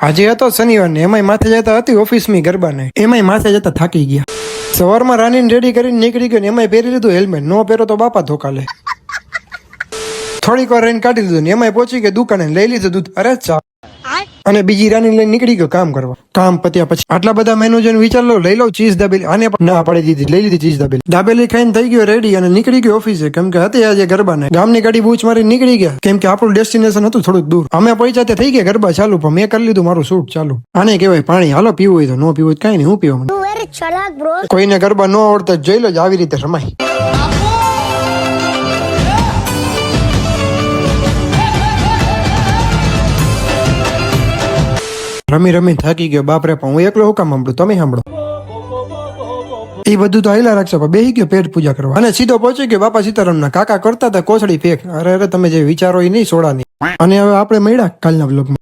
આજે હતો શનિવાર ને એમાંય માથે જતા હતી ઓફિસની ગરબાને એમાંય માથે જતા થાકી ગયા. સવારમાં રાનીને રેડી કરીને નીકળી ગયો ને એમાંય પહેરી લીધું હેલ્મેટ. નો પહેરો તો બાપા ધોકા લે. થોડીક વાર રહીને કાઢી લીધું ને એમાંય પહોંચી ગયો દુકાને લઈ લીધું દૂધ. અરે ચા. અને બીજી રાની લઈને નીકળી ગયો કામ કરવા. કામ પત્યા પછી આટલા બધા મેનુ જોઈને વિચાર લો લઈ લો ચીઝ દાબેલી. આને પણ ના પાડી દીધી, લઈ લીધી ચીઝ દાબેલી. દાબેલી ખાઈને થઈ ગયો રેડી અને નીકળી ગયો ઓફિસે, કેમ કે હતી આજે ગરબાને. ગામની ગાડી બૂચ મારી નીકળી ગયા, કેમ કે આપણું ડેસ્ટિનેશન હતું થોડુંક દૂર. અમે પહોંચ્યા તે થઈ ગયા ગરબા ચાલુ, પણ મેં કરી લીધું મારું શૂટ ચાલુ. આને કહેવાય પાણી. હાલો પીવું હોય તો, નો પીવું હોય કઈ નહીં, હું પીવા મને. કોઈને ગરબા ન આવડતા જોઈ લો, આવી રીતે રમાય. રમી રમી થાકી ગયો બાપરે, પણ હું એકલો હું કામ સાંભળું, તમે સાંભળો. એ બધું તો હાઈલા રાખશો, પણ બેસી ગયો પેટ પૂજા કરવા અને સીધો પહોંચી ગયો બાપા સીતારામના. કાકા કરતા હતા કોસડી ફેક. અરે તમે જે વિચારો એ નહીં સોડાની. અને હવે આપણે મળ્યા કાલના બ્લોગમાં.